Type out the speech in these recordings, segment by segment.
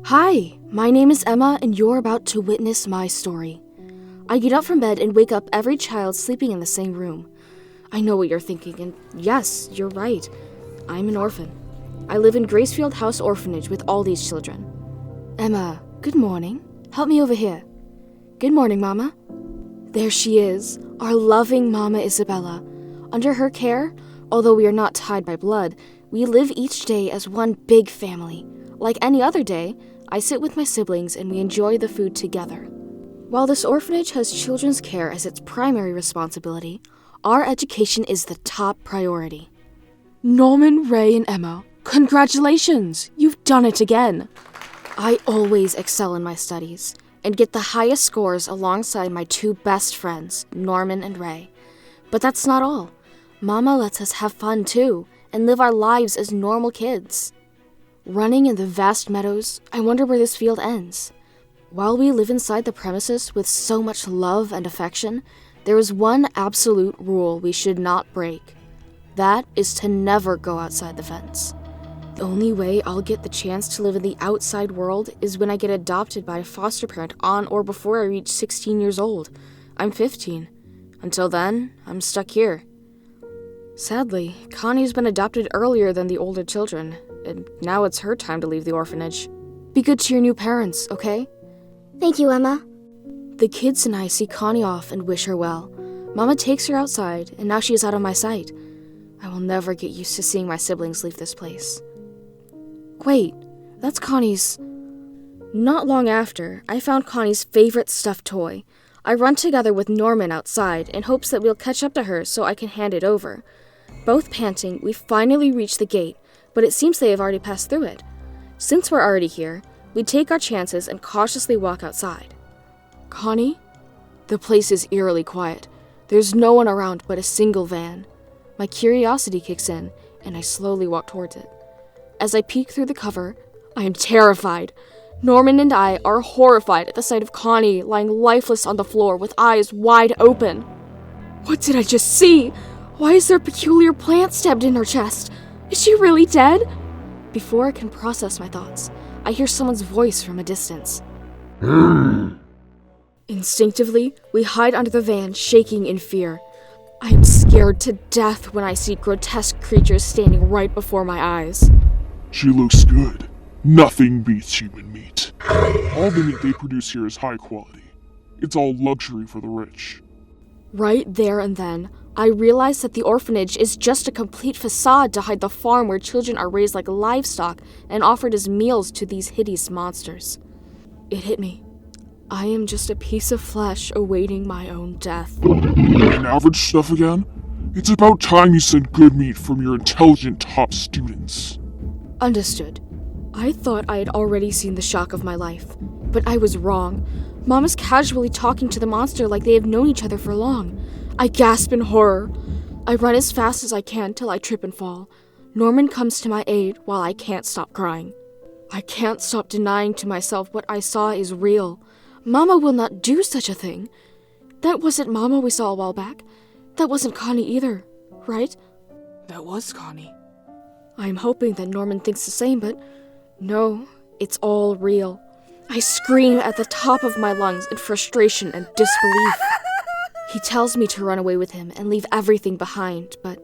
Hi, my name is Emma, and you're about to witness my story. I get up from bed and wake up every child sleeping in the same room. I know what you're thinking, and yes, you're right. I'm an orphan. I live in Gracefield House Orphanage with all these children. Emma, good morning. Help me over here. Good morning, Mama. There she is, our loving Mama Isabella. Under her care, although we are not tied by blood, we live each day as one big family. Like any other day, I sit with my siblings and we enjoy the food together. While this orphanage has children's care as its primary responsibility, our education is the top priority. Norman, Ray, and Emma, congratulations! You've done it again! I always excel in my studies and get the highest scores alongside my two best friends, Norman and Ray. But that's not all. Mama lets us have fun too and live our lives as normal kids. Running in the vast meadows, I wonder where this field ends. While we live inside the premises with so much love and affection, there is one absolute rule we should not break. That is to never go outside the fence. The only way I'll get the chance to live in the outside world is when I get adopted by a foster parent on or before I reach 16 years old. I'm 15. Until then, I'm stuck here. Sadly, Connie's been adopted earlier than the older children, and now it's her time to leave the orphanage. Be good to your new parents, okay? Thank you, Emma. The kids and I see Connie off and wish her well. Mama takes her outside, and now she is out of my sight. I will never get used to seeing my siblings leave this place. Wait, that's Connie's... Not long after, I found Connie's favorite stuffed toy. I run together with Norman outside in hopes that we'll catch up to her so I can hand it over. Both panting, we finally reach the gate, but it seems they have already passed through it. Since we're already here, we take our chances and cautiously walk outside. Connie? The place is eerily quiet. There's no one around but a single van. My curiosity kicks in, and I slowly walk towards it. As I peek through the cover, I am terrified. Norman and I are horrified at the sight of Connie lying lifeless on the floor with eyes wide open. What did I just see? Why is there a peculiar plant stabbed in her chest? Is she really dead? Before I can process my thoughts, I hear someone's voice from a distance. Instinctively, we hide under the van, shaking in fear. I am scared to death when I see grotesque creatures standing right before my eyes. She looks good. Nothing beats human meat. All the meat they produce here is high quality. It's all luxury for the rich. Right there and then, I realized that the orphanage is just a complete facade to hide the farm where children are raised like livestock and offered as meals to these hideous monsters. It hit me. I am just a piece of flesh awaiting my own death. And average stuff again? It's about time you sent good meat from your intelligent top students. Understood. I thought I had already seen the shock of my life, but I was wrong. Mom is casually talking to the monster like they have known each other for long. I gasp in horror. I run as fast as I can till I trip and fall. Norman comes to my aid while I can't stop crying. I can't stop denying to myself what I saw is real. Mama will not do such a thing. That wasn't Mama we saw a while back. That wasn't Connie either, right? That was Connie. I'm hoping that Norman thinks the same, but no, it's all real. I scream at the top of my lungs in frustration and disbelief. He tells me to run away with him and leave everything behind, but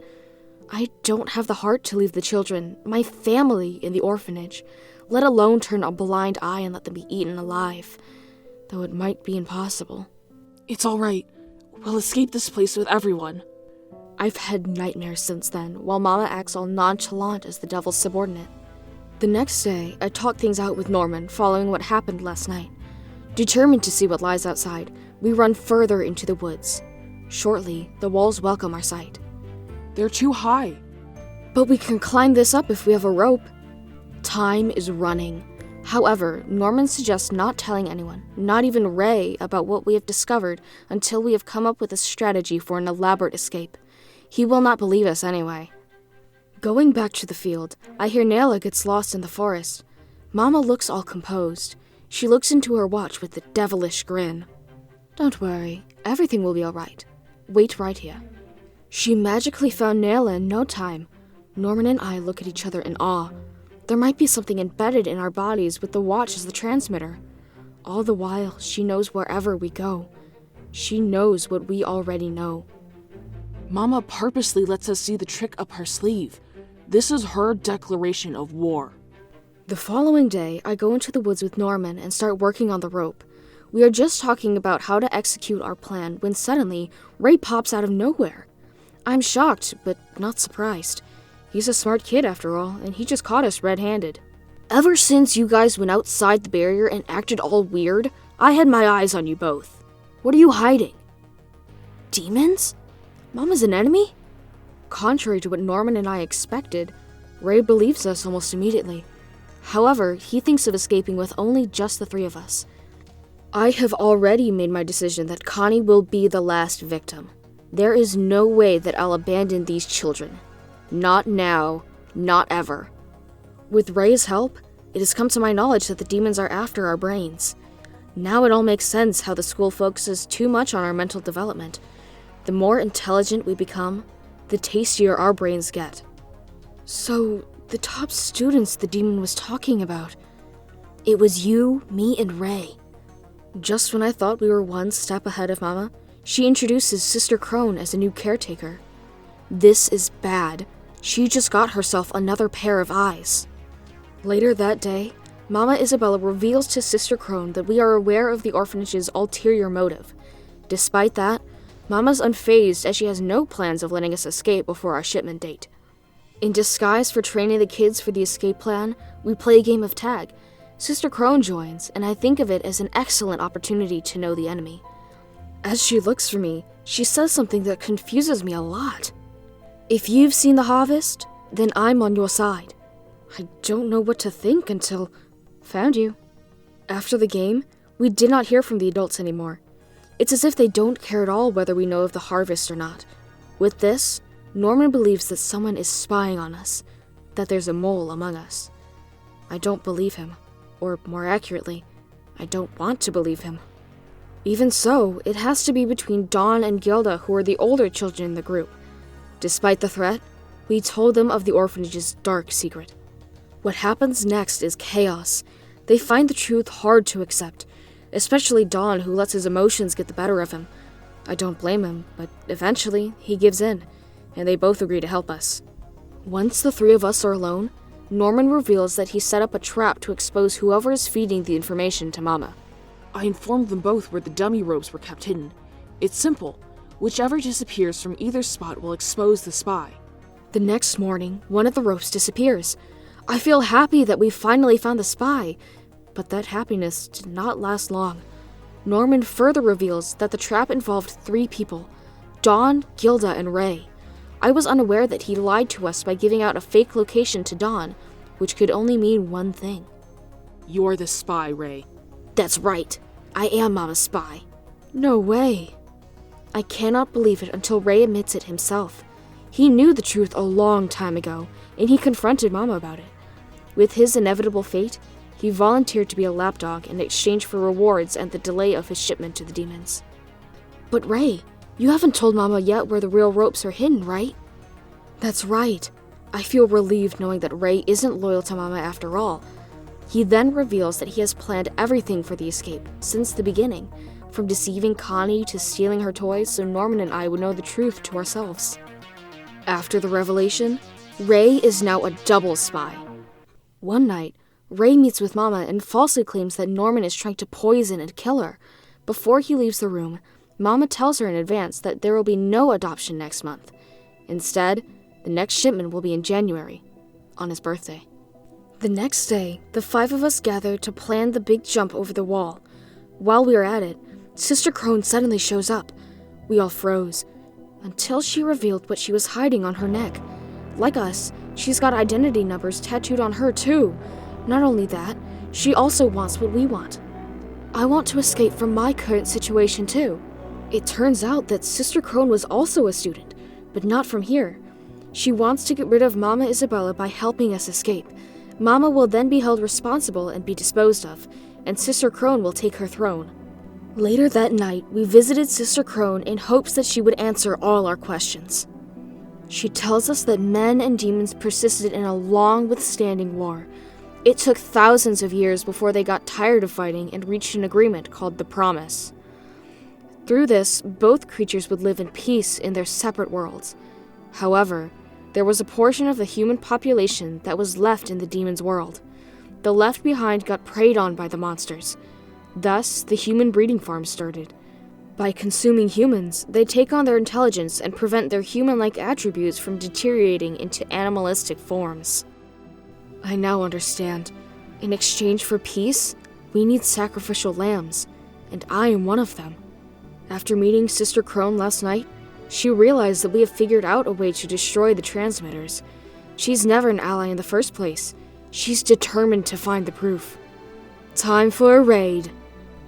I don't have the heart to leave the children, my family, in the orphanage, let alone turn a blind eye and let them be eaten alive, though it might be impossible. It's all right. We'll escape this place with everyone. I've had nightmares since then, while Mama acts all nonchalant as the devil's subordinate. The next day, I talk things out with Norman following what happened last night. Determined to see what lies outside, we run further into the woods. Shortly, the walls welcome our sight. They're too high. But we can climb this up if we have a rope. Time is running. However, Norman suggests not telling anyone, not even Ray, about what we have discovered until we have come up with a strategy for an elaborate escape. He will not believe us anyway. Going back to the field, I hear Nayla gets lost in the forest. Mama looks all composed. She looks into her watch with a devilish grin. Don't worry, everything will be all right. Wait right here. She magically found Nayla in no time. Norman and I look at each other in awe. There might be something embedded in our bodies with the watch as the transmitter. All the while, she knows wherever we go. She knows what we already know. Mama purposely lets us see the trick up her sleeve. This is her declaration of war. The following day, I go into the woods with Norman and start working on the rope. We are just talking about how to execute our plan when suddenly, Ray pops out of nowhere. I'm shocked, but not surprised. He's a smart kid after all, and he just caught us red-handed. Ever since you guys went outside the barrier and acted all weird, I had my eyes on you both. What are you hiding? Demons? Mama's an enemy? Contrary to what Norman and I expected, Ray believes us almost immediately. However, he thinks of escaping with only just the three of us. I have already made my decision that Connie will be the last victim. There is no way that I'll abandon these children. Not now, not ever. With Ray's help, it has come to my knowledge that the demons are after our brains. Now it all makes sense how the school focuses too much on our mental development. The more intelligent we become, the tastier our brains get. So, the top students the demon was talking about. It was you, me, and Ray. Just when I thought we were one step ahead of Mama, she introduces Sister Crone as a new caretaker. This is bad. She just got herself another pair of eyes. Later that day, Mama Isabella reveals to Sister Crone that we are aware of the orphanage's ulterior motive. Despite that, Mama's unfazed as she has no plans of letting us escape before our shipment date. In disguise for training the kids for the escape plan, we play a game of tag. Sister Crone joins, and I think of it as an excellent opportunity to know the enemy. As she looks for me, she says something that confuses me a lot. If you've seen the harvest, then I'm on your side. I don't know what to think until found you. After the game, we did not hear from the adults anymore. It's as if they don't care at all whether we know of the harvest or not. With this, Norman believes that someone is spying on us, that there's a mole among us. I don't believe him, or more accurately, I don't want to believe him. Even so, it has to be between Dawn and Gilda, who are the older children in the group. Despite the threat, we told them of the orphanage's dark secret. What happens next is chaos. They find the truth hard to accept, especially Dawn, who lets his emotions get the better of him. I don't blame him, but eventually he gives in, and they both agree to help us. Once the three of us are alone, Norman reveals that he set up a trap to expose whoever is feeding the information to Mama. I informed them both where the dummy ropes were kept hidden. It's simple. Whichever disappears from either spot will expose the spy. The next morning, one of the ropes disappears. I feel happy that we finally found the spy, but that happiness did not last long. Norman further reveals that the trap involved 3 people, Dawn, Gilda, and Ray. I was unaware that he lied to us by giving out a fake location to Dawn, which could only mean one thing. You're the spy, Ray. That's right. I am Mama's spy. No way. I cannot believe it until Ray admits it himself. He knew the truth a long time ago, and he confronted Mama about it. With his inevitable fate, he volunteered to be a lapdog in exchange for rewards and the delay of his shipment to the demons. But Ray, you haven't told Mama yet where the real ropes are hidden, right? That's right. I feel relieved knowing that Ray isn't loyal to Mama after all. He then reveals that he has planned everything for the escape, since the beginning, from deceiving Connie to stealing her toys so Norman and I would know the truth to ourselves. After the revelation, Ray is now a double spy. One night, Ray meets with Mama and falsely claims that Norman is trying to poison and kill her. Before he leaves the room, Mama tells her in advance that there will be no adoption next month. Instead, the next shipment will be in January, on his birthday. The next day, the 5 of us gather to plan the big jump over the wall. While we are at it, Sister Crone suddenly shows up. We all froze, until she revealed what she was hiding on her neck. Like us, she's got identity numbers tattooed on her too. Not only that, she also wants what we want. I want to escape from my current situation too. It turns out that Sister Crone was also a student, but not from here. She wants to get rid of Mama Isabella by helping us escape. Mama will then be held responsible and be disposed of, and Sister Crone will take her throne. Later that night, we visited Sister Crone in hopes that she would answer all our questions. She tells us that men and demons persisted in a long withstanding war. It took thousands of years before they got tired of fighting and reached an agreement called the Promise. Through this, both creatures would live in peace in their separate worlds. However, there was a portion of the human population that was left in the demon's world. The left behind got preyed on by the monsters. Thus, the human breeding farm started. By consuming humans, they take on their intelligence and prevent their human-like attributes from deteriorating into animalistic forms. I now understand. In exchange for peace, we need sacrificial lambs, and I am one of them. After meeting Sister Crone last night, she realized that we have figured out a way to destroy the transmitters. She's never an ally in the first place. She's determined to find the proof. Time for a raid.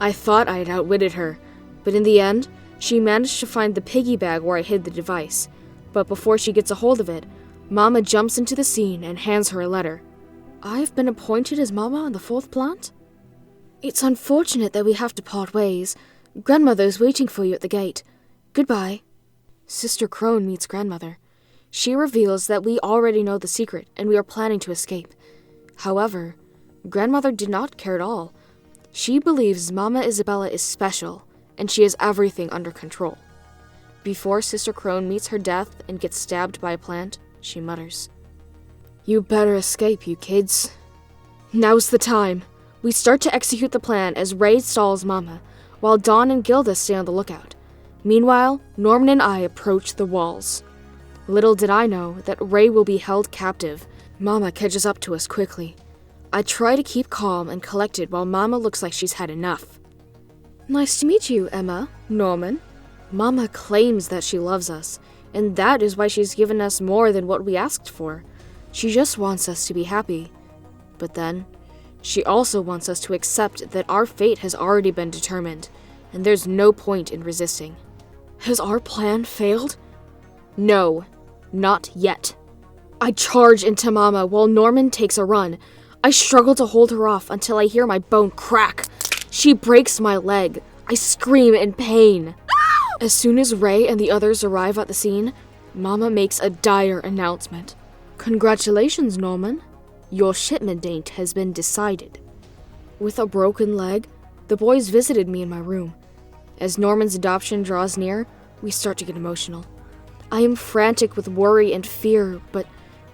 I thought I had outwitted her, but in the end, she managed to find the piggy bag where I hid the device. But before she gets a hold of it, Mama jumps into the scene and hands her a letter. I've been appointed as Mama on the 4th plant? It's unfortunate that we have to part ways. Grandmother's waiting for you at the gate. Goodbye. Sister Crone meets Grandmother. She reveals that we already know the secret and we are planning to escape. However, Grandmother did not care at all. She believes Mama Isabella is special, and she has everything under control. Before Sister Crone meets her death and gets stabbed by a plant, she mutters, "You better escape, you kids." Now's the time. We start to execute the plan as Ray stalls Mama, while Dawn and Gilda stay on the lookout. Meanwhile, Norman and I approach the walls. Little did I know that Ray will be held captive. Mama catches up to us quickly. I try to keep calm and collected while Mama looks like she's had enough. Nice to meet you, Emma, Norman. Mama claims that she loves us, and that is why she's given us more than what we asked for. She just wants us to be happy. But then, she also wants us to accept that our fate has already been determined, and there's no point in resisting. Has our plan failed? No, not yet. I charge into Mama while Norman takes a run. I struggle to hold her off until I hear my bone crack. She breaks my leg. I scream in pain. As soon as Ray and the others arrive at the scene, Mama makes a dire announcement. Congratulations, Norman. Your shipment date has been decided. With a broken leg, the boys visited me in my room. As Norman's adoption draws near, we start to get emotional. I am frantic with worry and fear, but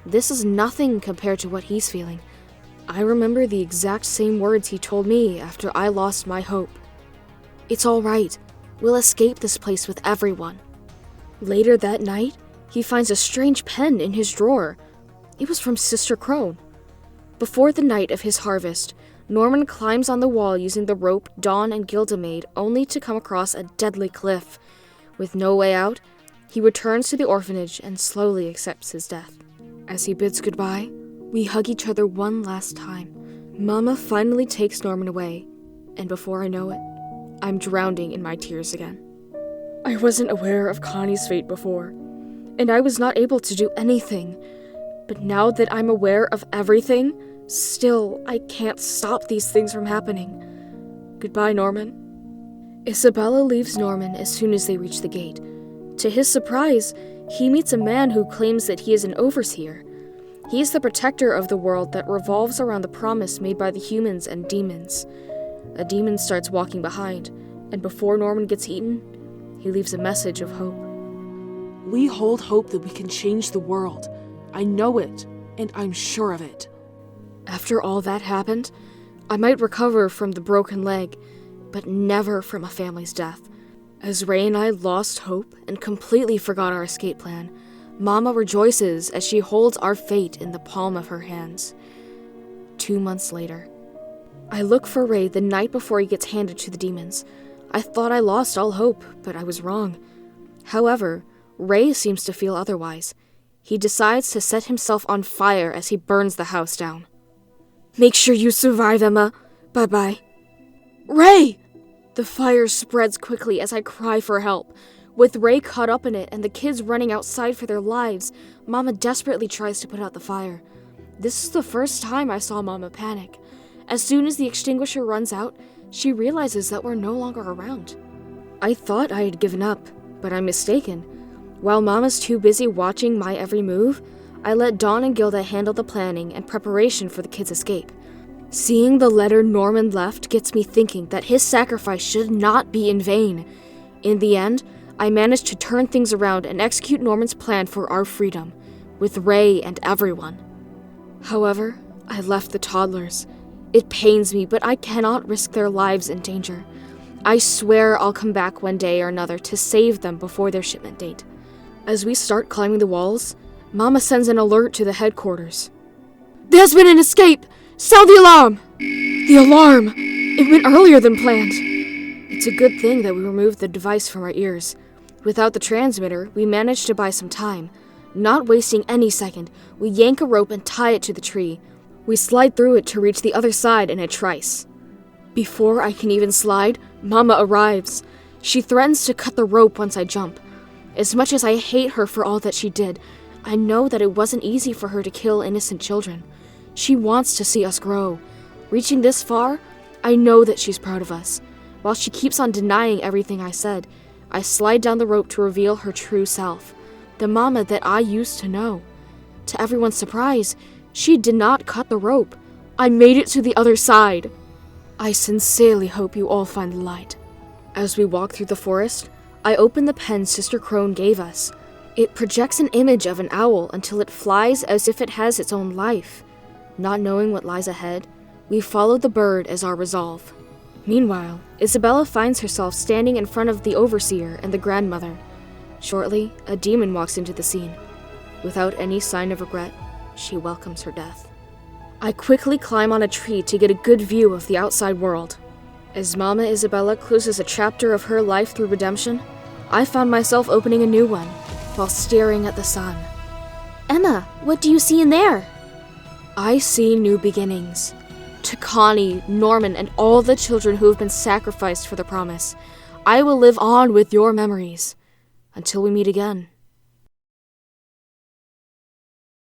this is nothing compared to what he's feeling. I remember the exact same words he told me after I lost my hope. It's all right. We'll escape this place with everyone. Later that night, he finds a strange pen in his drawer. It was from Sister Crone. Before the night of his harvest, Norman climbs on the wall using the rope Dawn and Gilda made, only to come across a deadly cliff. With no way out, he returns to the orphanage and slowly accepts his death. As he bids goodbye, we hug each other one last time. Mama finally takes Norman away, and before I know it, I'm drowning in my tears again. I wasn't aware of Connie's fate before, and I was not able to do anything. But now that I'm aware of everything, still, I can't stop these things from happening. Goodbye, Norman. Isabella leaves Norman as soon as they reach the gate. To his surprise, he meets a man who claims that he is an overseer. He is the protector of the world that revolves around the promise made by the humans and demons. A demon starts walking behind, and before Norman gets eaten, he leaves a message of hope. We hold hope that we can change the world. I know it, and I'm sure of it. After all that happened, I might recover from the broken leg, but never from a family's death. As Ray and I lost hope and completely forgot our escape plan, Mama rejoices as she holds our fate in the palm of her hands. 2 months later, I look for Ray the night before he gets handed to the demons. I thought I lost all hope, but I was wrong. However, Ray seems to feel otherwise. He decides to set himself on fire as he burns the house down. Make sure you survive, Emma. Bye-bye. Ray! The fire spreads quickly as I cry for help. With Ray caught up in it and the kids running outside for their lives, Mama desperately tries to put out the fire. This is the first time I saw Mama panic. As soon as the extinguisher runs out, she realizes that we're no longer around. I thought I had given up, but I'm mistaken. While Mama's too busy watching my every move, I let Dawn and Gilda handle the planning and preparation for the kids' escape. Seeing the letter Norman left gets me thinking that his sacrifice should not be in vain. In the end, I managed to turn things around and execute Norman's plan for our freedom, with Ray and everyone. However, I left the toddlers. It pains me, but I cannot risk their lives in danger. I swear I'll come back one day or another to save them before their shipment date. As we start climbing the walls, Mama sends an alert to the headquarters. There's been an escape! Sound the alarm! The alarm! It went earlier than planned. It's a good thing that we removed the device from our ears. Without the transmitter, we managed to buy some time. Not wasting any second, we yank a rope and tie it to the tree. We slide through it to reach the other side in a trice. Before I can even slide, Mama arrives. She threatens to cut the rope once I jump. As much as I hate her for all that she did, I know that it wasn't easy for her to kill innocent children. She wants to see us grow. Reaching this far, I know that she's proud of us. While she keeps on denying everything I said, I slide down the rope to reveal her true self, the Mama that I used to know. To everyone's surprise, she did not cut the rope. I made it to the other side. I sincerely hope you all find the light. As we walk through the forest, I open the pen Sister Crone gave us. It projects an image of an owl until it flies as if it has its own life. Not knowing what lies ahead, we follow the bird as our resolve. Meanwhile, Isabella finds herself standing in front of the overseer and the grandmother. Shortly, a demon walks into the scene. Without any sign of regret, she welcomes her death. I quickly climb on a tree to get a good view of the outside world. As Mama Isabella closes a chapter of her life through redemption, I found myself opening a new one, while staring at the sun. Emma, what do you see in there? I see new beginnings. To Connie, Norman, and all the children who have been sacrificed for the promise, I will live on with your memories. Until we meet again.